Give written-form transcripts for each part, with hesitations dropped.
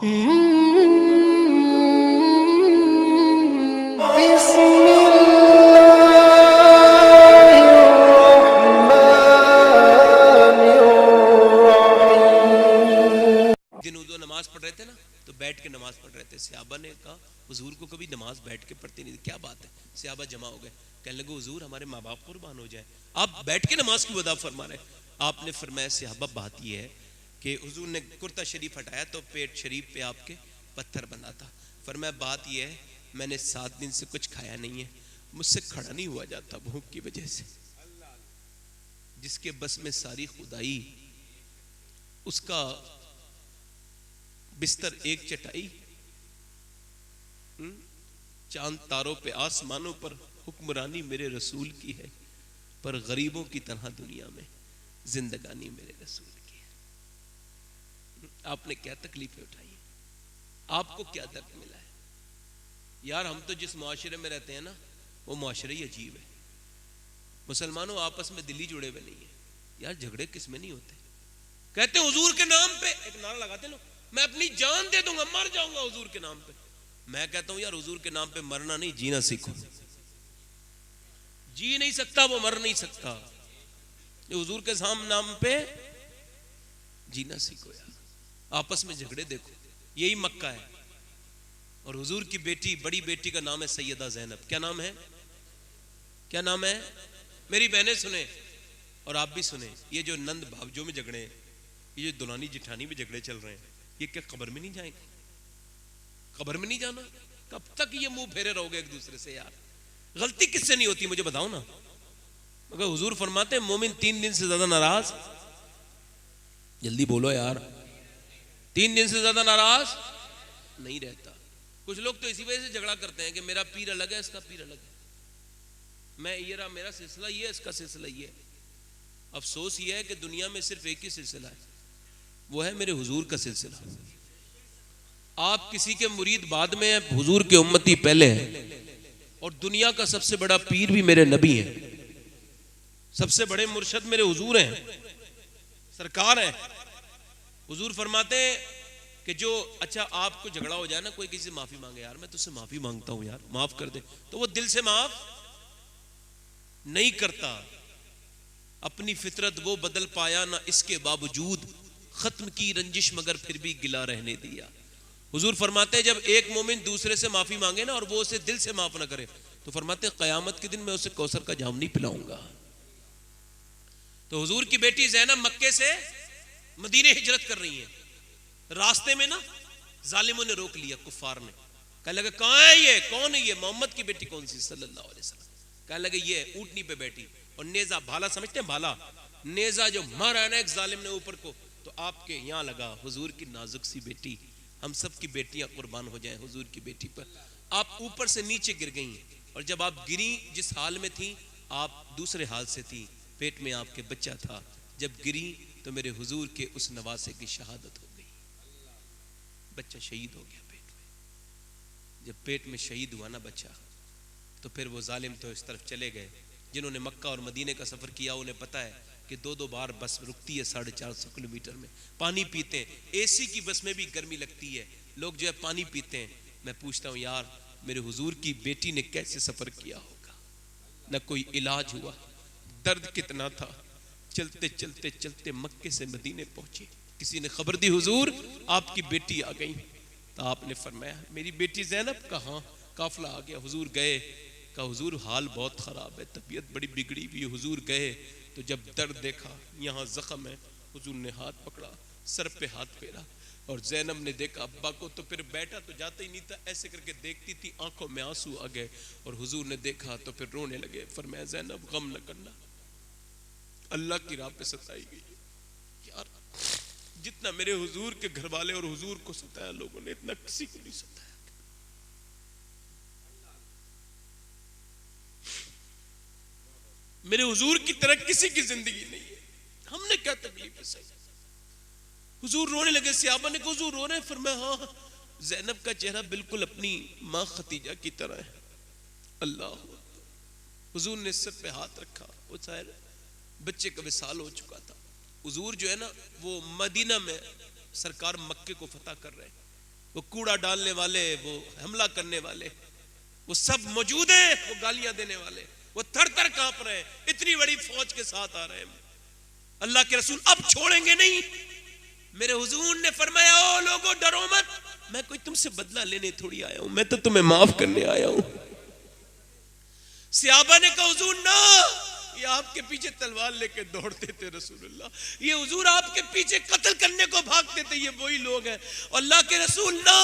नमाज पढ़ रहे थे ना, तो बैठ के नमाज पढ़ रहे थे। सहाबा ने कहा हुजूर को कभी नमाज बैठ के पढ़ते नहीं, क्या बात है? सहाबा जमा हो गए, कहने लगे हुजूर हमारे माँ बाप कुर्बान हो जाए, आप बैठ के नमाज की अदा फरमा रहे। आपने फरमाया सहाबा बात यह है कि हुजूर ने कुर्ता शरीफ हटाया तो पेट शरीफ पे आपके पत्थर बंधा था। फरमाया बात यह है मैंने 7 दिन से कुछ खाया नहीं है, मुझसे खड़ा नहीं हुआ जाता भूख की वजह से। जिसके बस में सारी खुदाई, उसका बिस्तर एक चटाई, चांद तारों पे आसमानों पर हुक्मरानी मेरे रसूल की है, पर गरीबों की तरह दुनिया में जिंदगानी मेरे रसूल की है। आपने क्या तकलीफें उठाई, आपको क्या दर्द मिला है? यार हम तो जिस मुआशरे में रहते हैं ना, वो मुआशरा ही अजीब है। मुसलमानों आपस में दिली जुड़े हुए नहीं है यार, झगड़े किस में नहीं होते। कहते हुजूर के नाम पे एक नारा लगाते लोग, मैं अपनी जान दे दूंगा, मर जाऊंगा हुजूर के नाम पे। मैं कहता हूं यार हुजूर के नाम पे मरना नहीं, जीना सीखो। जी नहीं सकता वो, मर नहीं सकता। ये हुजूर के नाम पे जीना सीखो यार। आपस में झगड़े देखो, यही मक्का है। और हुजूर की बेटी, बड़ी बेटी का नाम है सैयदा ज़ैनब। क्या नाम है? क्या नाम है? मेरी बहनें सुने और आप भी सुने, ये जो नंद भावजों में झगड़े, ये जो दुल्हनी जिठानी में झगड़े चल रहे हैं, ये क्या कब्र में नहीं जाएंगे? कब्र में नहीं जाना? कब तक ये मुंह फेरे रहोगे एक दूसरे से यार? गलती किससे नहीं होती मुझे बताओ ना। मगर हुजूर फरमाते हैं मोमिन 3 दिन से ज्यादा नाराज, जल्दी बोलो यार, 3 दिन से ज्यादा नाराज नहीं रहता। कुछ लोग तो इसी वजह से झगड़ा करते हैं कि मेरा पीर अलग है, इसका पीर अलग है, मैं ये रहा, मेरा सिलसिला ये है, इसका सिलसिला ये है। अफसोस ये है कि दुनिया में सिर्फ एक ही सिलसिला है, वो है मेरे हुजूर का सिलसिला। आप किसी के मुरीद बाद में हैं, हुजूर के उम्मती पहले हैं। और दुनिया का सबसे बड़ा पीर भी मेरे नबी हैं, सबसे बड़े मुर्शद मेरे हुजूर हैं, सरकार है। हुजूर फरमाते हैं कि जो, अच्छा आपको झगड़ा हो जाए ना, कोई किसी से माफी मांगे, यार मैं तुझसे माफी मांगता हूं यार माफ कर दे, तो वो दिल से माफ नहीं करता। अपनी फितरत वो बदल पाया ना, इसके बावजूद खत्म की रंजिश मगर फिर भी गिला रहने दिया। हुजूर फरमाते हैं जब एक मोमिन दूसरे से माफी मांगे ना और वो उसे दिल से माफ ना करे, तो फरमाते हैं कयामत के दिन मैं उसे कौसर का जाम नहीं पिलाऊंगा। तो हुजूर की बेटी ज़ैनब मक्के से मदीने हिजरत कर रही है, रास्ते में ना जालिमों ने रोक लिया, कुफार ने। कहने लगे कहां है ये, कौन है ये? मोहम्मद की बेटी कौन सी? सल्लल्लाहु अलैहि वसल्लम। कहने लगे ये ऊंटनी पे बैठी और नेजा, भाला समझते हैं भाला, नेजा जो मारा ना एक जालिम ने ऊपर को, तो आपके यहां लगा। हुजूर की नाजुक सी बेटी, हम सब की बेटियां कुर्बान हो जाएं हुजूर की बेटी पर। आप ऊपर से नीचे गिर गई, और जब आप गिरी जिस हाल में थी, आप दूसरे हाल से थी, पेट में आपके बच्चा था। जब गिरी तो मेरे हुजूर के उस नवासे की शहादत हो गई, बच्चा शहीद हो गया पेट में। जब पेट में शहीद हुआ ना बच्चा, तो फिर वो जालिम तो इस तरफ चले गए। जिन्होंने मक्का और मदीने का सफर किया उन्हें पता है कि 2-2 बार बस रुकती है 450 किलोमीटर में, पानी पीते हैं। एसी की बस में भी गर्मी लगती है, लोग जो है पानी पीते हैं। मैं पूछता हूँ यार मेरे हुजूर की बेटी ने कैसे सफर किया होगा? न कोई इलाज हुआ, दर्द कितना था, चलते चलते चलते मक्के से मदीने पहुंचे। किसी ने खबर दी हुजूर आपकी बेटी आ गई, तो आपने फरमाया मेरी बेटी ज़ैनब कहाँ? काफिला आ गया, हुजूर गए, कहा हुजूर हाल बहुत खराब है, तबीयत बड़ी बिगड़ी हुई है। हुजूर गए तो जब दर्द देखा, यहाँ जख्म है, हुजूर ने हाथ पकड़ा, सर पे हाथ फेरा, और ज़ैनब ने देखा अब्बा को, तो फिर बैठा तो जाता ही नहीं था, ऐसे करके देखती थी, आंखों में आंसू आ गए। और हुजूर ने देखा तो फिर रोने लगे। फरमाया ज़ैनब गम न करना, अल्लाह की राह पे सताई गई। यार जितना मेरे हुजूर के घर वाले और हुजूर को सताया लोगों ने, इतना किसी को नहीं सताया। मेरे हुजूर की तरह किसी की जिंदगी नहीं है, हमने क्या तकलीफ है सही। हुजूर रोने लगे, सहाबा ने कहा हुजूर रो रहे हैं? फरमाया हाँ, ज़ैनब का चेहरा बिल्कुल अपनी माँ खतीजा की तरह है। अल्लाह, हुजूर ने सर पे हाथ रखा, वो शायद बच्चे का विसाल हो चुका था। हुजूर जो है ना वो मदीना में, सरकार मक्के को फतह कर रहे हैं, वो कूड़ा डालने वाले, वो हमला करने वाले, वो सब मौजूद हैं, वो गालियां देने वाले, वो थर थर कांप रहे हैं, इतनी बड़ी फौज के साथ आ रहे हैं। अल्लाह के रसूल अब छोड़ेंगे नहीं। मेरे हुजूर ने फरमाया, ओ लोगों डरो मत, मैं कोई तुमसे बदला लेने थोड़ी आया हूं, मैं तो तुम्हें माफ करने आया हूं। सहाबा ने कहा, हुजूर ना, ये आपके पीछे तलवार लेके दौड़ते थे रसूलुल्लाह, ये हुजूर आपके पीछे कत्ल करने को भागते थे, ये वही लोग हैं। अल्लाह के रसूल ना,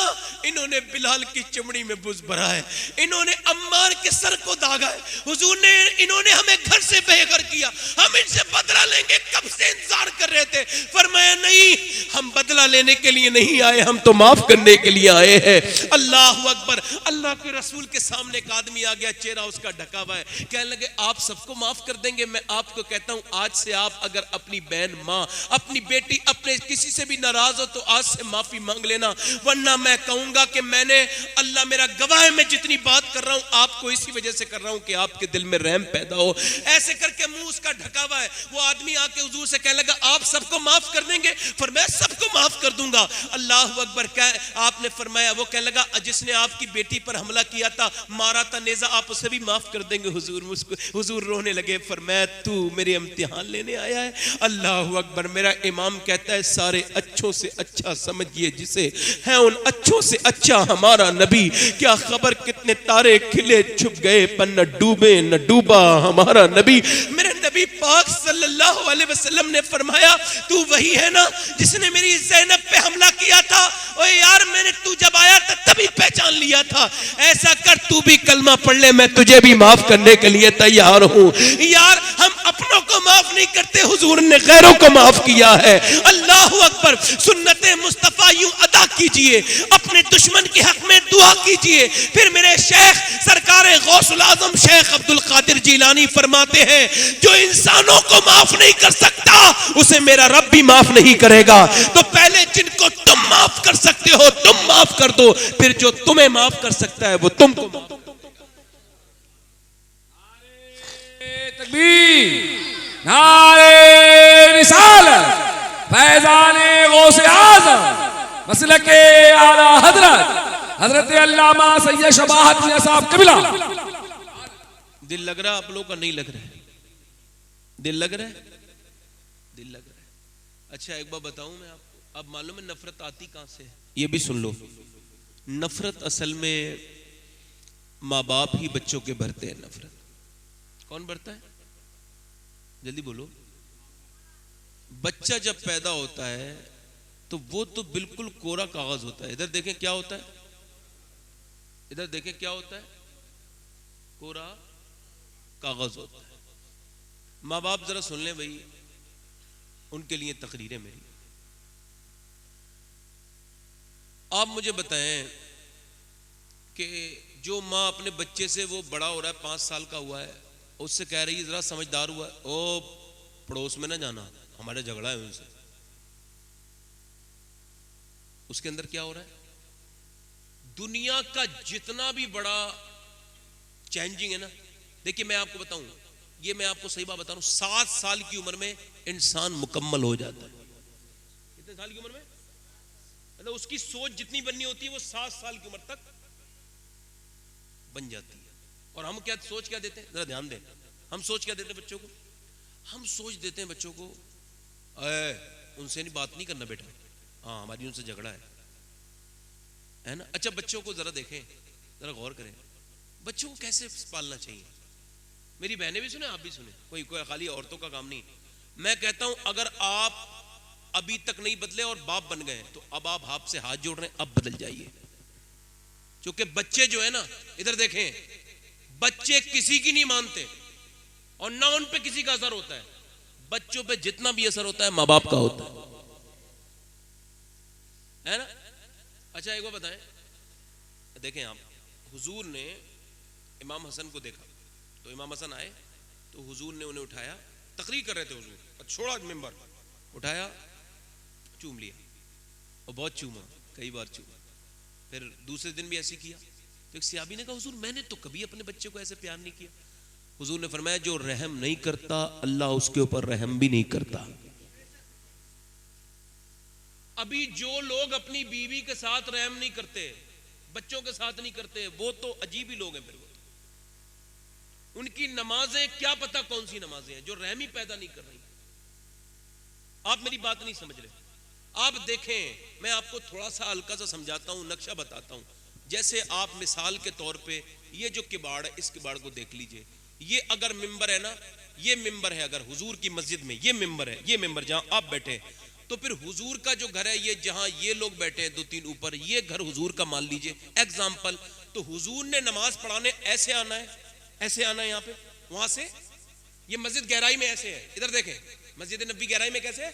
इन्होंने बिलाल की चमड़ी में बुज़ भरा है, इन्होंने अम्मार के सर को दागा है, हुजूर ने, इन्होंने हमें घर से बेघर किया, हम इनसे बदला लेंगे, कब से इंतजार कर रहे थे। फरमाया नहीं, हम बदला लेने के लिए नहीं आए, हम तो माफ करने के लिए आए हैं। अल्लाह अकबर। अल्लाह के रसूल के सामने एक आदमी आ गया, चेहरा उसका ढका हुआ है, कहने लगे आप सबको माफ कर देंगे। मैं आपको कहता हूं, आज से आप अगर अपनी बहन, माँ, अपनी बेटी, अपने किसी से भी नाराज हो तो आज से माफी मांग लेना, वरना मैं कहूंगा कि मैंने, अल्लाह मेरा गवाह है, मैं जितनी बात कर रहा हूं आपको इसी वजह से कर रहा हूं कि आपके दिल में रहम पैदा हो। ऐसे करके मुंह उसका ढका हुआ है। वो आदमी आके हुजूर से कहने लगा, आप सबको माफ कर देंगे? फरमाया सबको माफ कर दूंगा। अल्लाह अकबर। आपने फरमाया, वो कहने लगा, जिसने आपकी बेटी पर हमला किया था, मारा था नेजा, आप उसे भी माफ कर देंगे? हुजूर रोने लगे। फरमाया, तू मेरे इम्तिहान लेने आया है? अल्लाह अकबर। मेरा इमाम कहता है, सारे अच्छों से अच्छा समझिए जिसे है, उन अच्छों से अच्छा हमारा नबी। क्या खबर कितने तारे खिले छुप गए, पर न डूबे न डूबा हमारा नबी। मेरे नबी पाक सल्लल्लाहु अलैहि वसल्लम ने फरमाया, तू वही है ना जिसने मेरी ज़ैनब पे हमला किया था? ओए यार, मैंने तू जब आया था तभी पहचान लिया था। ऐसा कर, तू भी कलमा पढ़ ले, मैं तुझे भी माफ करने के लिए तैयार हूं। यार, हम अपनों को माफ नहीं करते, हुजूर ने गैरों को माफ किया है। अल्लाह अकबर। सुन्नते मुस्तफा यूं अदा कीजिए, अपने दुश्मन के हक में दुआ कीजिए। फिर मेरे शेख सरकार गौसुल आजम शेख अब्दुल कादिर जिलानी फरमाते हैं, जो इंसानों को माफ नहीं कर सकता उसे मेरा रब भी माफ नहीं करेगा। तो पहले जिनको तुम माफ कर सकते हो तुम माफ कर दो, फिर जो तुम्हें माफ कर सकता है वो तुमको माफ। नारे रिसालत, फैज़ाने गौसे आज़म, मसलके आला हज़रत अल्लामा सैयद शबाहत मियां साहब क़िबला। दिल लग रहा आप लोगों का? नहीं लग रहा है? दिल लग रहा है? दिल लग रहा है। अच्छा, एक बार बताऊं मैं आपको, अब मालूम है नफरत आती कहां से है? ये भी सुन लो। नफरत असल में माँ बाप ही बच्चों के भरते हैं। नफरत कौन भरता है? जल्दी बोलो। बच्चा जब पैदा होता है तो वो तो बिल्कुल कोरा कागज होता है। इधर देखें क्या होता है, इधर देखें क्या होता है, कोरा कागज होता है। माँ बाप जरा सुन लें भाई, उनके लिए तकरीरें मेरी। आप मुझे बताएं कि जो माँ अपने बच्चे से, वो बड़ा हो रहा है, 5 साल का हुआ है, उससे कह रही है जरा समझदार हुआ है, ओ पड़ोस में ना जाना, हमारे झगड़ा है उनसे। उसके अंदर क्या हो रहा है? दुनिया का जितना भी बड़ा चेंजिंग है ना, देखिए मैं आपको बताऊं, ये मैं आपको सही बात बता रहा हूं, 7 साल की उम्र में इंसान मुकम्मल हो जाता है। कितने साल की उम्र में? मतलब उसकी सोच जितनी बननी होती है वो 7 साल की उम्र तक बन जाती है। और हम क्या सोच क्या देते हैं, जरा ध्यान दें, हम सोच क्या देते हैं बच्चों को? हम सोच देते हैं बच्चों को, उनसे नहीं बात नहीं करना बेटा, हाँ हमारी उनसे झगड़ा है ना। अच्छा, बच्चों को जरा देखें, जरा गौर करें, बच्चों को कैसे पालना चाहिए। मेरी बहनें भी सुने, आप भी सुने, कोई खाली औरतों का काम नहीं। मैं कहता हूं, अगर आप अभी तक नहीं बदले और बाप बन गए तो अब आप हाथ से हाथ जोड़ रहे हैं, अब बदल जाइए। क्योंकि बच्चे जो है ना, इधर देखें, बच्चे किसी की नहीं मानते और ना उन पे किसी का असर होता है। बच्चों पे जितना भी असर होता है माँ बाप का होता है ना। अच्छा, एक बार बताएं, देखें आप, हुजूर ने इमाम हसन को देखा तो इमाम हसन आए तो हुजूर ने उन्हें उठाया, तकरीर कर रहे थे हुजूर, छोड़ा मिंबर, उठाया, चूम लिया और बहुत चूमा, कई बार चूमा। फिर दूसरे दिन भी ऐसे किया तो एक सहाबी ने कहा, हुजूर मैंने तो कभी अपने बच्चे को ऐसे प्यार नहीं किया। हुजूर ने फरमाया, जो रहम नहीं करता अल्लाह उसके ऊपर रहम भी नहीं करता। अभी जो लोग अपनी बीवी के साथ रहम नहीं करते, बच्चों के साथ नहीं करते, वो तो अजीब ही लोग हैं। फिर वो तो उनकी नमाजें क्या पता कौन सी नमाजें हैं जो रहम ही पैदा नहीं कर रही। आप मेरी बात नहीं समझ रहे। आप देखें, मैं आपको थोड़ा सा हल्का सा समझाता हूं, नक्शा बताता हूं। जैसे आप मिसाल के तौर पे ये जो किबाड़ है, इस किबाड़ को देख लीजिए। ये अगर मिंबर है ना, ये मिंबर है, अगर हुजूर की मस्जिद में ये मिंबर है, ये मिंबर जहां आप बैठे हैं, तो फिर हुजूर का जो घर है, ये जहां ये लोग बैठे हैं 2-3 ऊपर, ये घर हुजूर का मान लीजिए एग्जाम्पल। तो हुजूर ने नमाज पढ़ाने ऐसे आना है, ऐसे आना है यहाँ पे, वहां से ये मस्जिद गहराई में ऐसे है, इधर देखें, मस्जिद नबी गहराई में कैसे है,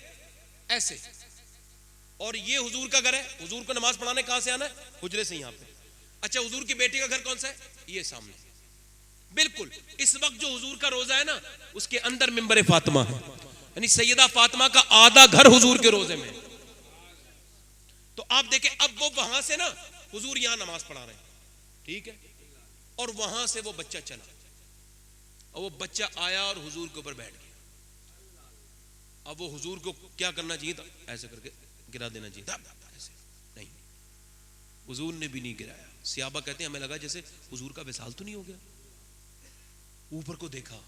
ऐसे। और ये हुजूर का घर है, हुजूर को नमाज पढ़ाने कहां से आना है, हुजरे से यहाँ पे। अच्छा, हुजूर की बेटी का घर कौन सा है, ये सामने। बिल्कुल इस वक्त जो हुजूर का रोजा है ना, उसके अंदर मिंबर फातिमा है, यानी सैयदा फातिमा का आधा घर हुजूर के रोजे में। तो आप देखें, अब वो वहां से ना, हुजूर यहां नमाज पढ़ा रहे हैं, ठीक है, और वहां से वो बच्चा चला, और वो बच्चा आया और हुजूर के ऊपर बैठ गया। अब वो हुजूर को क्या करना चाहिए था, ऐसे करके गिरा देना चाहिए था, ऐसे नहीं, हुजूर ने भी नहीं गिराया। सियाबा कहते हैं हमें लगा जैसे हुजूर का विसाल तो नहीं हो गया। ऊपर को देखा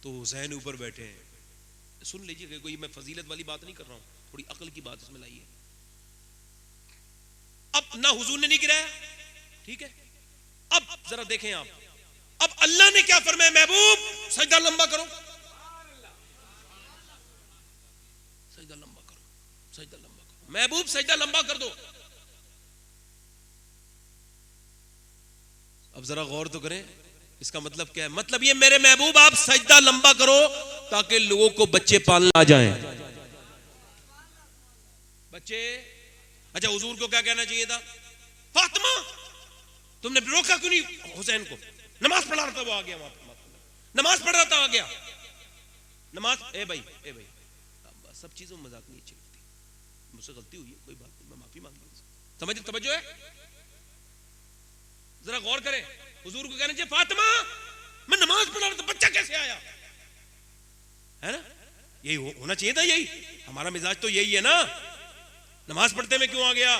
तो हुसैन ऊपर बैठे हैं। सुन लीजिए, कोई मैं फजीलत वाली बात नहीं कर रहा हूं, थोड़ी अकल की बात इसमें लाइए। अब ना हुजूर ने नहीं गिराया, ठीक है। अब जरा देखें आप, अब अल्लाह ने क्या फरमाया, महबूब सजदा लंबा करो, सजदा लंबा करो, सजदा लंबा करो, महबूब सजदा लंबा कर दो। अब जरा गौर तो करें, इसका मतलब क्या है, मतलब ये मेरे महबूब आप सजदा लंबा करो ताकि लोगों को बच्चे पालना आ जाएं, बच्चे। अच्छा, हुजूर को क्या कहना चाहिए था, फातिमा तुमने रोका क्यों नहीं हुसैन को, नमाज पढ़ा रहा था वो आ गया, वहां पर नमाज पढ़ रहा था आ गया, नमाज। ए भाई सब चीजों में मजाक नहीं चाहिए, मुझसे गलती हुई है, कोई बात नहीं, मैं माफी मांग लूंगा। समझ तवज्जो है, जरा गौर करें। हुजूर को कहना चाहिए फातिमा मैं नमाज पढ़ा रहा था, बच्चा कैसे आया, है ना, यही होना चाहिए था, यही हमारा मिजाज तो यही है ना, नमाज पढ़ते में क्यों आ गया।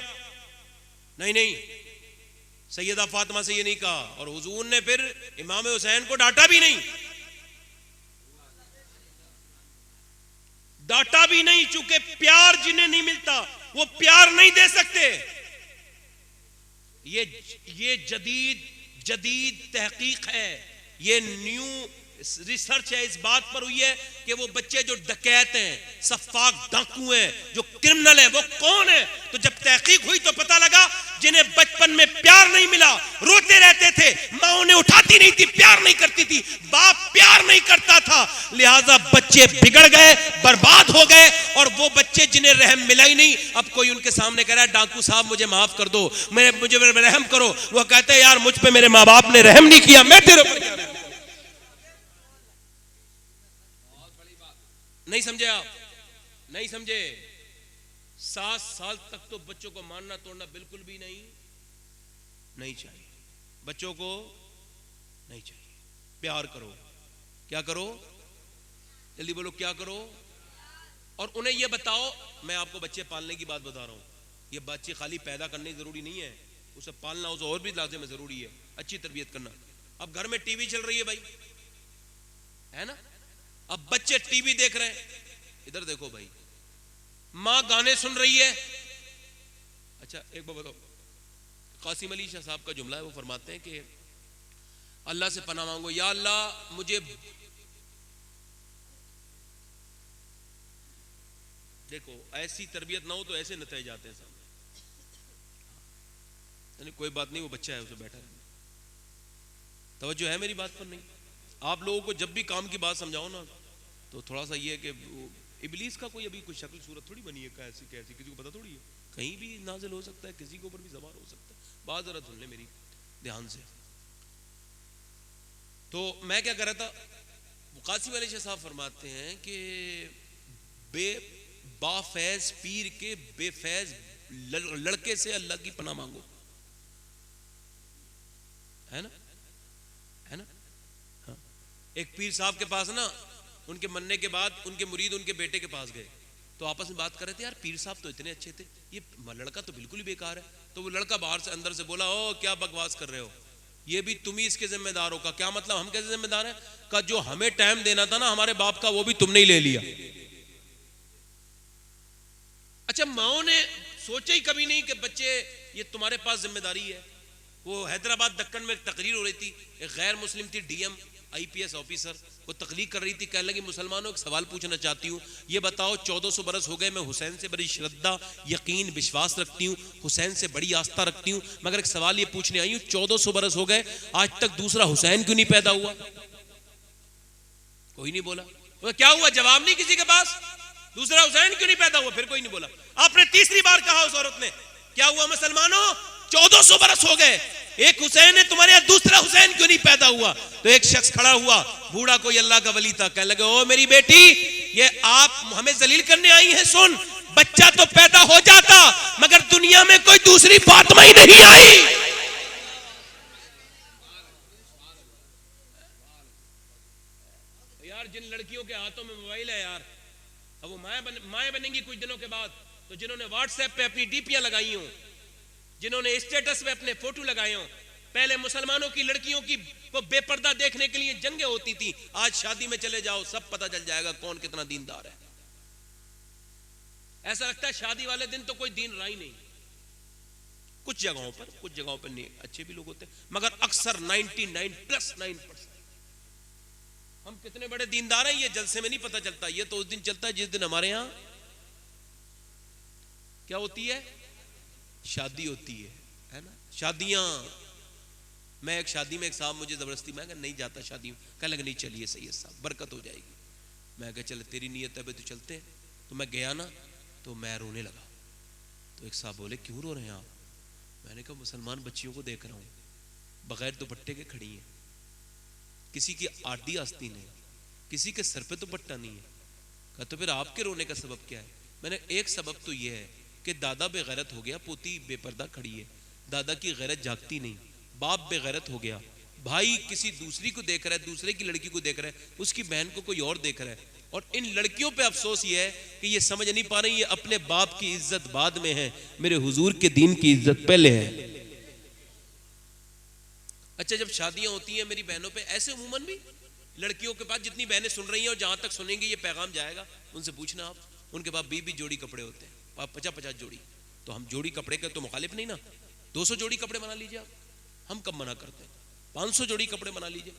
नहीं नहीं, सैयदा फातिमा से ये नहीं कहा, और हुजूर ने फिर इमाम हुसैन को डांटा भी नहीं, डांटा भी नहीं, चूंकि प्यार जिन्हें नहीं मिलता वो प्यार नहीं दे सकते। ये जदीद तहकीक है, ये न्यू रिसर्च है, इस बात पर हुई है कि वो बच्चे जो डकैत हैं, सफाक डाकू हैं, जो क्रिमिनल हैं, वो कौन है। तो जब तहकीक हुई तो पता लगा जिन्हें बचपन में प्यार नहीं मिला, रोते रहते थे, माँ उन्हें उठाती नहीं थी, प्यार नहीं करती थी, बाप प्यार नहीं करता था, लिहाजा बच्चे बिगड़ गए, बर्बाद हो गए। और वो बच्चे जिन्हें रहम मिला ही नहीं, अब कोई उनके सामने कह रहा है डाकू साहब मुझे माफ कर दो, मुझे रहम करो, वो कहते हैं यार मुझ पे मेरे माँ बाप ने रहम नहीं किया, मैं तेरे ऊपर क्या रहम। नहीं समझे आप, नहीं समझे। 7 साल तक तो बच्चों को मारना तोड़ना बिल्कुल भी नहीं चाहिए, बच्चों को नहीं चाहिए। प्यार करो, क्या करो, जल्दी बोलो, क्या करो। और उन्हें यह बताओ, मैं आपको बच्चे पालने की बात बता रहा हूं, ये बच्चे खाली पैदा करने जरूरी नहीं है, उसे पालना उसे और भी लाजिम है, जरूरी है, अच्छी तरबियत करना। अब घर में टीवी चल रही है भाई, है ना, अब बच्चे टीवी देख रहे हैं, इधर देखो भाई, मां गाने सुन रही है। अच्छा एक बात बताओ, कासिम अली शाह साहब का जुमला है, वो फरमाते हैं कि अल्लाह से पनाह मांगो, या अल्लाह मुझे, देखो ऐसी तरबियत ना हो तो ऐसे नतीजे जाते हैं सामने, यानी कोई बात नहीं, वो बच्चा है, उसे बैठा है, तवज्जो है मेरी बात पर नहीं। आप लोगों को जब भी काम की बात समझाओ ना, तो थोड़ा सा ये है कि इबलीस का कोई अभी कोई शक्ल सूरत थोड़ी बनी है, कैसी कैसी किसी को पता थोड़ी है, कहीं भी नाजिल हो सकता है, किसी के ऊपर भी ज़बान हो सकता है। बात जरा सुन ले मेरी ध्यान से। तो मैं क्या कर रहा था, कासिम अली शाह साहब फरमाते हैं कि बाफैज पीर के बेफैज लड़के से अल्लाह की पनाह मांगो, है ना, है ना। एक पीर साहब के पास ना, उनके मरने के बाद उनके मुरीद उनके बेटे के पास गए, तो आपस में बात कर रहे थे, यार पीर साहब तो इतने अच्छे थे, ये लड़का तो बिल्कुल ही बेकार है। तो वो लड़का बाहर से अंदर से बोला, ओ क्या बकवास कर रहे हो, ये भी तुम ही इसके जिम्मेदार हो। का क्या मतलब, हम कैसे जिम्मेदार हैं? का जो हमें टाइम देना था ना हमारे बाप का, वो भी तुमने ही ले लिया। अच्छा, माओ ने सोचा ही कभी नहीं कि बच्चे ये तुम्हारे पास जिम्मेदारी है। वो हैदराबाद दक्कन में तकरीर हो रही थी, एक गैर मुस्लिम थी, डीएम आईपीएस ऑफिसर, वो तकलीफ कर रही थी, कहने लगी मुसलमानों एक सवाल पूछना चाहती हूँ, ये बताओ 1400 बरस हो गए, मैं हुसैन से बड़ी श्रद्धा यकीन विश्वास रखती हूँ, हुसैन से बड़ी आस्था रखती हूँ, मगर एक सवाल ये पूछने आई हूँ, 1400 बरस हो गए, आज तक दूसरा हुसैन क्यों नहीं पैदा हुआ? कोई नहीं बोला। तो क्या हुआ? जवाब नहीं किसी के पास, दूसरा हुसैन क्यों नहीं पैदा हुआ? फिर कोई नहीं बोला। आपने तीसरी बार कहा उस औरत ने, क्या हुआ मुसलमानों, 1400 बरस हो गए, एक हुसैन है, तुम्हारे यहाँ दूसरा हुसैन क्यों नहीं पैदा हुआ? तो एक शख्स खड़ा हुआ, बूढ़ा कोई अल्लाह का वली था, कहने लगे, ओ मेरी बेटी, ये आप हमें जलील करने आई हैं, सुन, बच्चा तो पैदा हो जाता मगर दुनिया में कोई दूसरी फातिमा ही नहीं आई। यार जिन लड़कियों के हाथों में मोबाइल है यार, अब वो माएँ बनेंगी कुछ दिनों के बाद, तो जिन्होंने व्हाट्सएप पे अपनी डीपियां लगाई हों, जिन्होंने स्टेटस पे अपने फोटो लगाए हों, पहले मुसलमानों की लड़कियों की वो बेपर्दा देखने के लिए जंगें होती थी, आज शादी में चले जाओ सब पता चल जाएगा कौन कितना दीनदार है। ऐसा लगता है शादी वाले दिन तो कोई दीन रहा ही नहीं। कुछ जगहों पर नहीं, अच्छे भी लोग होते हैं, मगर अक्सर 99+9%। हम कितने बड़े दीनदार हैं ये जलसे में नहीं पता चलता, ये तो उस दिन चलता है जिस दिन हमारे यहां क्या होती है, शादी होती है ना। शादियां, मैं एक शादी में एक साहब मुझे जबरदस्ती, मैं नहीं जाता शादी में, कह लगे नहीं चलिए सही है साहब, बरकत हो जाएगी। मैं कहा चल तेरी नीयत है तो चलते हैं। तो मैं गया ना, तो मैं रोने लगा। तो एक साहब बोले, क्यों रो रहे हैं आप? मैंने कहा मुसलमान बच्चियों को देख रहा हूं, बगैर दुपट्टे के खड़ी हैं, किसी की आड़ी आस्तीन है, किसी के सर पे दुपट्टा नहीं है। कहा तो फिर आपके रोने का सबब क्या है? मैंने एक सबब तो यह है कि दादा बेगैरत हो गया, पोती बेपर्दा खड़ी है, दादा की गैरत जागती नहीं, बाप बेगैरत हो गया, भाई किसी दूसरी को देख रहा है, दूसरे की लड़की को देख रहा है, उसकी बहन को कोई और देख रहा है। और इन लड़कियों पे अफसोस ये है कि ये समझ नहीं पा रही, ये अपने बाप की इज्जत बाद में है, मेरे हुजूर के दीन की इज्जत पहले है। अच्छा, जब शादियां होती हैं मेरी बहनों पे, ऐसे उमूमन भी लड़कियों के पास जितनी बहनें सुन रही हैं और जहां तक सुनेंगी ये पैगाम जाएगा, उनसे पूछना आप, उनके पास 20 जोड़ी कपड़े होते हैं, 50 जोड़ी। तो हम जोड़ी कपड़े के तो मुखालिफ नहीं ना, 200 जोड़ी कपड़े बना लीजिए आप, हम कब मना करते हैं? 500 जोड़ी कपड़े बना लीजिए,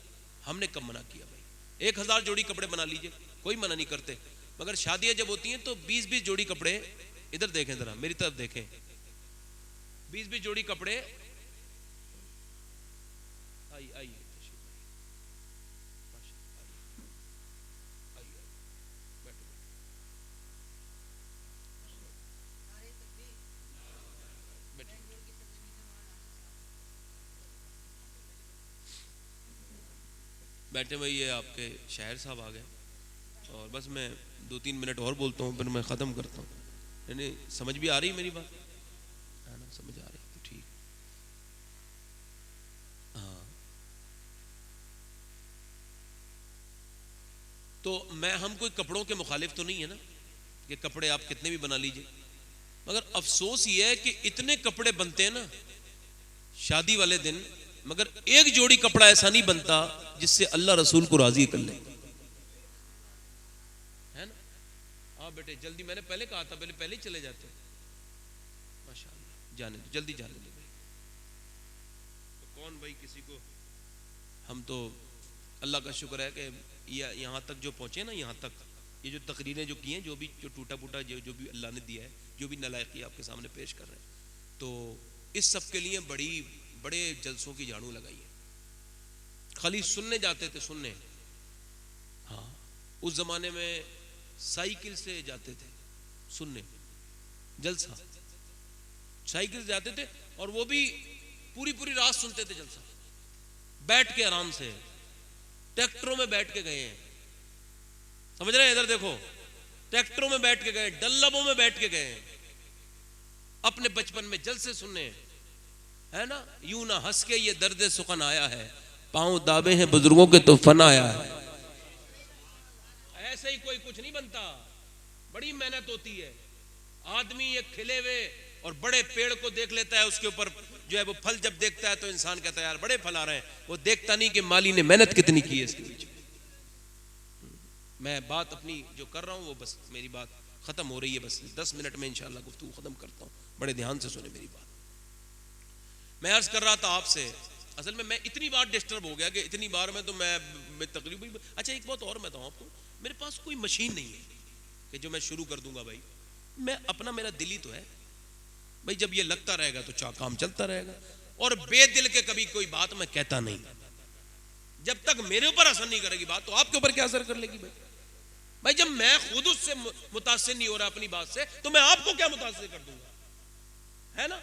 हमने कब मना किया भाई? 1000 जोड़ी कपड़े बना लीजिए, कोई मना नहीं करते। मगर शादियां जब होती हैं तो 20 जोड़ी कपड़े, इधर देखें जरा मेरी तरफ देखें, 20 जोड़ी कपड़े। आइए बैठे भाई, ये आपके शायर साहब आ गए, और बस मैं 2-3 मिनट और बोलता हूँ, फिर मैं ख़त्म करता हूँ। यानी समझ भी आ रही मेरी बात है ना? समझ आ रही तो ठीक। हाँ, तो हम कोई कपड़ों के मुखालिफ तो नहीं है ना, कि कपड़े आप कितने भी बना लीजिए, मगर अफसोस ये है कि इतने कपड़े बनते हैं ना शादी वाले दिन, मगर एक जोड़ी कपड़ा ऐसा नहीं बनता जिससे अल्लाह रसूल को राजी कर ले, है ना? हाँ बेटे जल्दी, मैंने पहले कहा था, पहले ही चले जाते। माशाअल्लाह, जाने दो, जल्दी जाने दो भाई। तो कौन भाई किसी को, हम तो अल्लाह का शुक्र है कि यहाँ तक जो पहुंचे ना, यहाँ तक ये जो तकरीरें जो की हैं, जो भी जो टूटा फूटा जो भी अल्लाह ने दिया है, जो भी नालायकी आपके सामने पेश कर रहे हैं, तो इस सब के लिए बड़े जलसों की झाड़ू लगाई है। खाली सुनने जाते थे, सुनने। हाँ, उस जमाने में साइकिल से जाते थे सुनने, जलसा साइकिल से जाते थे, और वो भी पूरी रात सुनते थे जलसा, बैठ के आराम से। ट्रैक्टरों में बैठ के गए हैं, समझ रहे हैं? इधर देखो, ट्रैक्टरों में बैठ के गए, डल्लबों में बैठ के गए, अपने बचपन में जलसे सुनने, है ना? यूं ना हंस के ये दर्द सुखन आया है, पांव दाबे हैं बुजुर्गों के तो फन आया है। ऐसे ही कोई कुछ नहीं बनता, बड़ी मेहनत होती है। आदमी ये खिले हुए और बड़े पेड़ को देख लेता है, उसके ऊपर जो है वो फल जब देखता है तो इंसान कहता है यार बड़े फल आ रहे हैं, वो देखता नहीं कि माली ने मेहनत कितनी की है इसके पीछे। मैं बात अपनी जो कर रहा हूं वो बस मेरी बात खत्म हो रही है, बस 10 मिनट में इंशाल्लाह गुफ्तगू खत्म करता हूं, बड़े ध्यान से सुने मेरी बात। मैं अर्ज कर रहा था आपसे, असल में मैं इतनी बार डिस्टर्ब हो गया कि इतनी बार में तो मैं तकरीबन, अच्छा एक बात और मैं बताऊं आपको, मेरे पास कोई मशीन नहीं है कि जो मैं शुरू कर दूंगा भाई, मैं अपना मेरा दिल ही तो है भाई, जब ये लगता रहेगा तो काम चलता रहेगा, और बेदिल के कभी कोई बात मैं कहता नहीं, जब तक मेरे ऊपर असर नहीं करेगी बात तो आपके ऊपर क्या असर कर लेगी भाई जब मैं खुद उससे मुतासिर नहीं हो रहा अपनी बात से तो मैं आपको क्या मुतासिर कर दूंगा, है ना।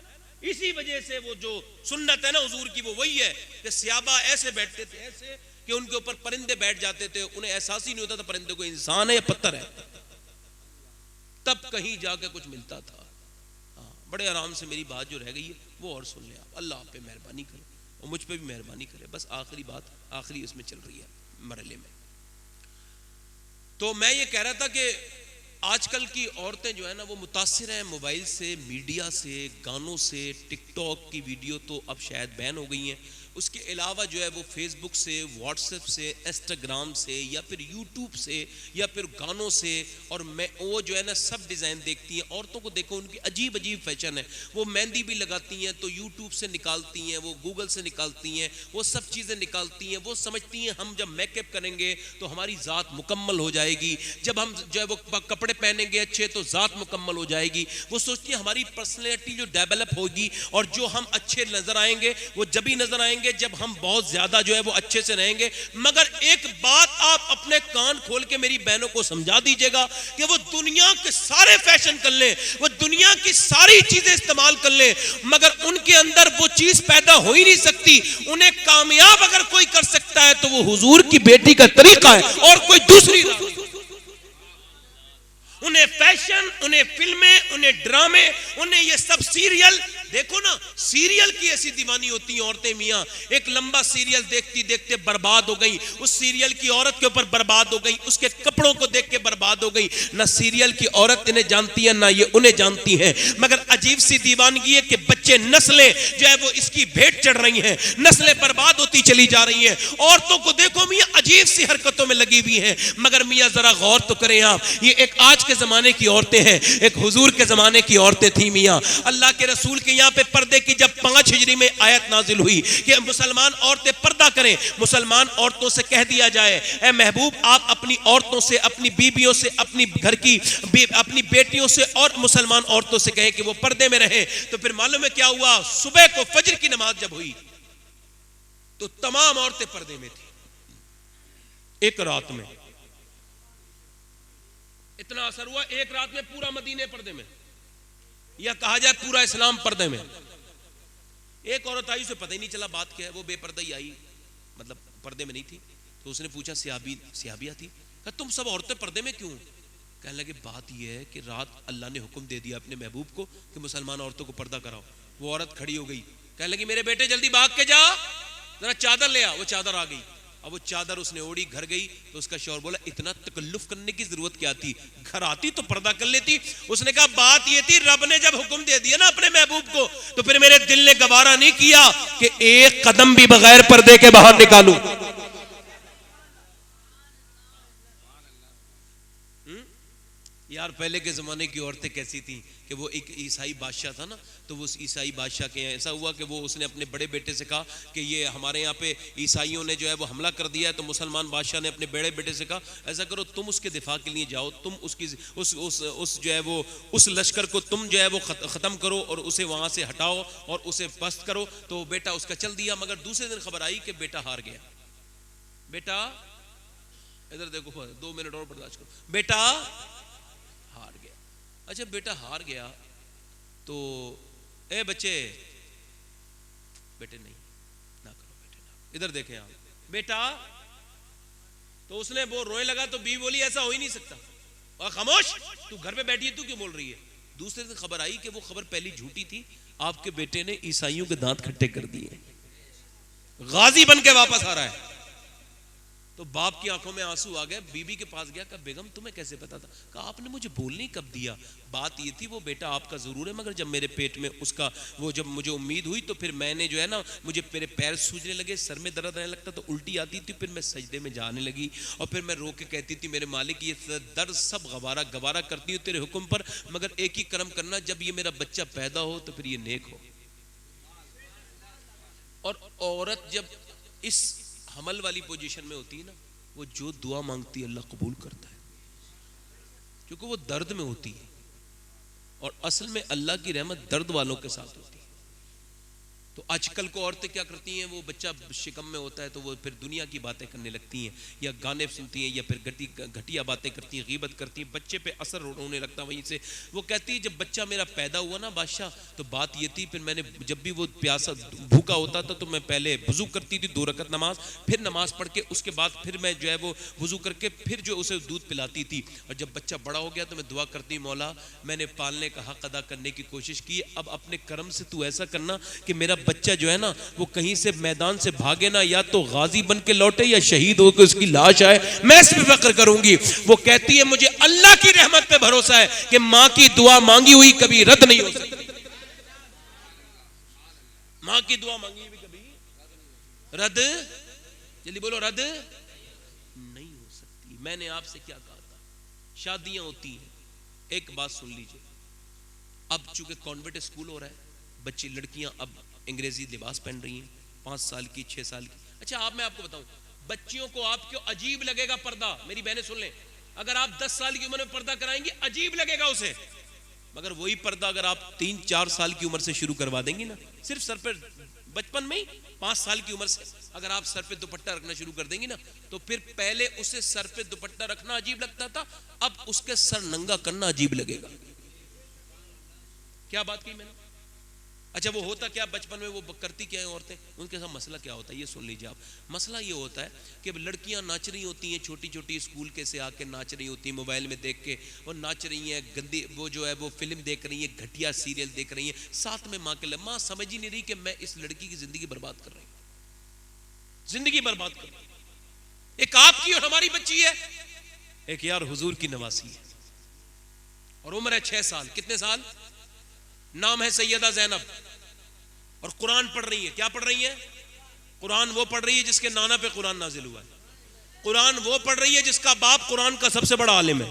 इसी वजह से वो जो सुन्नत है ना हुजूर की, वो वही है कि सहाबा ऐसे बैठते थे ऐसे कि उनके ऊपर परिंदे बैठ जाते थे, उन्हें एहसास ही नहीं होता था परिंदे को इंसान है या पत्थर है, तब कहीं जाके कुछ मिलता था। हाँ, बड़े आराम से मेरी बात जो रह गई है वो और सुन ले आप, अल्लाह आप पे मेहरबानी करे और मुझ पे भी मेहरबानी करे। बस आखिरी बात, आखिरी उसमें चल रही है मरहले में, तो मैं ये कह रहा था कि आजकल की औरतें जो है ना वो मुतासिर हैं मोबाइल से, मीडिया से, गानों से। टिकटॉक की वीडियो तो अब शायद बैन हो गई हैं, उसके अलावा जो है वो फेसबुक से, व्हाट्सएप से, इंस्टाग्राम से, या फिर यूट्यूब से, या फिर गानों से, और मैं वो जो है ना सब डिज़ाइन देखती हैं। औरतों को देखो उनकी अजीब अजीब फैशन है, वो मेहंदी भी लगाती हैं तो यूट्यूब से निकालती हैं, वो गूगल से निकालती हैं, वो सब चीज़ें निकालती हैं। वो समझती हैं हम जब मेकअप करेंगे तो हमारी ज़ात मुकम्मल हो जाएगी, जब हम जो है वो कपड़े पहनेंगे अच्छे तो ज़ात मुकम्मल हो जाएगी। वो सोचती हैं हमारी पर्सनैलिटी जो डेवलप होगी और जो हम अच्छे नज़र आएंगे वो जब ही नज़र आएंगे जब हम बहुत ज्यादा जो है वो अच्छे से रहेंगे। मगर एक बात आप अपने कान खोल के मेरी बहनों को समझा दीजिएगा कि वो दुनिया के सारे फैशन कर ले, वो दुनिया की सारी चीजें इस्तेमाल कर ले, मगर उनके अंदर वो चीज पैदा हो ही नहीं सकती। उन्हें कामयाब अगर कोई कर सकता है तो वो हुजूर की बेटी का तरीका है और कोई दूसरी। उन्हें फैशन, उन्हें फिल्में, उन्हें ड्रामे, उन्हें ये सब सीरियल, देखो ना सीरियल की ऐसी दीवानी होती हैं औरतें मियां, एक लंबा सीरियल देखती देखते बर्बाद हो गई, उस सीरियल की औरत के ऊपर बर्बाद हो गई, उसके कपड़ों को देख के बर्बाद हो गई। ना सीरियल की औरत इन्हें जानती है ना ये उन्हें जानती है, मगर अजीब सी दीवानगी है कि बच्चे नस्लें जो है वो इसकी भेंट चढ़ रही हैं, नस्लें बर्बाद होती चली जा रही हैं। औरतों को देखो मियां अजीब सी हरकतों में लगी हुई हैं, मगर मियां जरा गौर तो करें आप, ये एक आज के जमाने की औरतें हैं, एक हुजूर के जमाने की औरतें थी मियां। अल्लाह के रसूल के यहाँ पे पर्दे की जब 5 हिजरी में आयत नाजिल हुई कि मुसलमान औरतें पर्दा करें, मुसलमान औरतों से कह दिया जाए ए महबूब आप अपनी औरतों से, अपनी बीबियों से, अपनी घर की अपनी बेटियों से और मुसलमान औरतों से कहें कि वो पर्दे में रहें। तो फिर मालूम है क्या हुआ, सुबह को फजर की नमाज जब हुई तो तमाम औरतें पर्दे में थी। एक रात में इतना असर हुआ, एक रात में पूरा मदीने पर्दे में, या कहा जाए पूरा इस्लाम पर्दे में। एक औरत आई, उसे पता ही नहीं चला बात क्या है, वो बेपर्दा ही आई, मतलब पर्दे में नहीं थी। तो उसने पूछा सियाबिया थी, कहा तुम सब औरतें पर्दे में क्यों? कहने लगे बात यह है कि रात अल्लाह ने हुक्म दे दिया अपने महबूब को कि मुसलमान औरतों को पर्दा कराओ। वो औरत खड़ी हो गई, कहने लगी मेरे बेटे जल्दी भाग के जा, जरा चादर ले आ। वो चादर आ गई, अब वो चादर उसने ओढ़ी, घर गई तो उसका शौहर बोला इतना तकल्लुफ करने की जरूरत क्या थी, घर आती तो पर्दा कर लेती। उसने कहा बात ये थी रब ने जब हुक्म दे दिया ना अपने महबूब को तो फिर मेरे दिल ने गवारा नहीं किया कि एक कदम भी बगैर पर्दे के बाहर निकालूं। यार पहले के ज़माने की औरतें कैसी थी कि वो एक ईसाई बादशाह था ना, तो वो ईसाई बादशाह के यहाँ ऐसा हुआ कि वो उसने अपने बड़े बेटे से कहा कि ये हमारे यहाँ पे ईसाइयों ने जो है वो हमला कर दिया है। तो मुसलमान बादशाह ने अपने बड़े बेटे से कहा ऐसा करो तुम उसके दिफा के लिए जाओ, तुम उसकी उस जो है वो उस लश्कर को तुम जो है वो ख़त्म करो और उसे वहाँ से हटाओ और उसे पस्त करो। तो बेटा उसका चल दिया, मगर दूसरे दिन खबर आई कि बेटा हार गया। बेटा इधर देखो, 2 मिनट और बर्दाश्त करो, बेटा हार गया। अच्छा बेटा हार गया तो ए बच्चे, बेटे नहीं ना करो, बेटे ना, इधर देखें आप, बेटा। तो उसने वो रोने लगा तो बीवी बोली ऐसा हो ही नहीं सकता, और खामोश तू घर पे बैठी है, तू क्यों बोल रही है। दूसरे दिन खबर आई कि वो खबर पहली झूठी थी, आपके बेटे ने ईसाइयों के दांत खट्टे कर दिए, गाजी बन के वापस आ रहा है। तो बाप की आंखों में आंसू आ गए, बीबी के पास गया, कहा बेगम तुम्हें कैसे पता था? कहा आपने मुझे बोलने कब दिया? बात ये थी वो बेटा आपका जरूर है, मगर जब मेरे पेट में उसका वो जब मुझे उम्मीद हुई तो फिर मैंने जो है ना, मुझे मेरे पैर सूजने लगे, सर में दर्द आने लगता, तो उल्टी आती थी, फिर मैं सजदे में जाने लगी और फिर मैं रो के कहती थी मेरे मालिक ये दर्द सब गवारा गवारा करती हूँ तेरे हुक्म पर, मगर एक ही कर्म करना, जब ये मेरा बच्चा पैदा हो तो फिर ये नेक हो। और औरत जब इस हमल वाली पोजीशन में होती है ना, वो जो दुआ मांगती है अल्लाह कबूल करता है, क्योंकि वो दर्द में होती है। और असल में अल्लाह की रहमत दर्द वालों के साथ होती है। तो आजकल को औरतें क्या करती हैं, वो बच्चा शिकम में होता है तो वो फिर दुनिया की बातें करने लगती हैं, या गाने सुनती हैं, या फिर घटिया बातें करती हैं, गीबत करती हैं, बच्चे पे असर होने लगता है वहीं से। वो कहती है जब बच्चा मेरा पैदा हुआ ना बादशाह, तो बात ये थी, फिर मैंने जब भी वो प्यासा भूखा होता था तो मैं पहले वुजू करती थी 2 रकत नमाज, फिर नमाज पढ़ के उसके बाद फिर मैं जो है वो वुजू करके फिर जो उसे दूध पिलाती थी। और जब बच्चा बड़ा हो गया तो मैं दुआ करती, मौला मैंने पालने का हक अदा करने की कोशिश की, अब अपने कर्म से तू ऐसा करना कि मेरा बच्चा जो है ना वो कहीं से मैदान से भागे ना, या तो गाजी बन के लौटे या शहीद होकर उसकी लाश आए, मैं इस पे फक्र करूंगी। वो कहती है मुझे अल्लाह की रहमत पे भरोसा है कि मां की दुआ मांगी हुई कभी रद्द नहीं हो सकती। मां की दुआ मांगी हुई कभी रद्द, जल्दी बोलो, रद्द नहीं हो सकती। मैंने आपसे क्या कहा था, शादियां होती हैं, एक बात सुन लीजिए, अब चूंकि कॉन्वेंट स्कूल हो रहा है, बच्ची लड़कियां अब अंग्रेजी लिबास पहन रही हैं, 5 साल की 6 साल की। अच्छा आप, मैं आपको बताऊं, बच्चियों को आपको अजीब लगेगा पर्दा, मेरी बहनें सुन लें, अगर आप 10 साल की उम्र में पर्दा कराएंगी अजीब लगेगा उसे, मगर वही पर्दा अगर आप 3-4 साल की उम्र से शुरू करवा देंगी ना, सिर्फ सर पे बचपन में ही 5 साल की उम्र से अगर आप सर पे दुपट्टा रखना शुरू कर देंगी ना, तो फिर पहले उसे सर पे दुपट्टा रखना अजीब लगता था, अब उसके सर नंगा करना अजीब लगेगा। क्या बात की मैंने? अच्छा वो होता क्या बचपन में, वो करती क्या है औरतें, उनके साथ मसला क्या होता है ये सुन लीजिए आप। मसला ये होता है कि लड़कियां नाच रही होती हैं, छोटी छोटी स्कूल के से आके नाच रही होती हैं, मोबाइल में देख के वो नाच रही हैं, गंदी वो जो है वो फिल्म देख रही हैं, घटिया सीरियल देख रही हैं, साथ में माँ के लिए। माँ समझ ही नहीं रही कि मैं इस लड़की की जिंदगी बर्बाद कर रही हूँ, जिंदगी बर्बाद कर रही हूँ। एक आपकी और हमारी बच्ची है, एक यार हुजूर की नवासी है, और उम्र है 6 साल। कितने साल? नाम है सैयदा ज़ैनब, और कुरान पढ़ रही है। क्या पढ़ रही है? कुरान वो पढ़ रही है जिसके नाना पे कुरान नाजिल हुआ है। कुरान वो पढ़ रही है जिसका बाप कुरान का सबसे बड़ा आलिम है।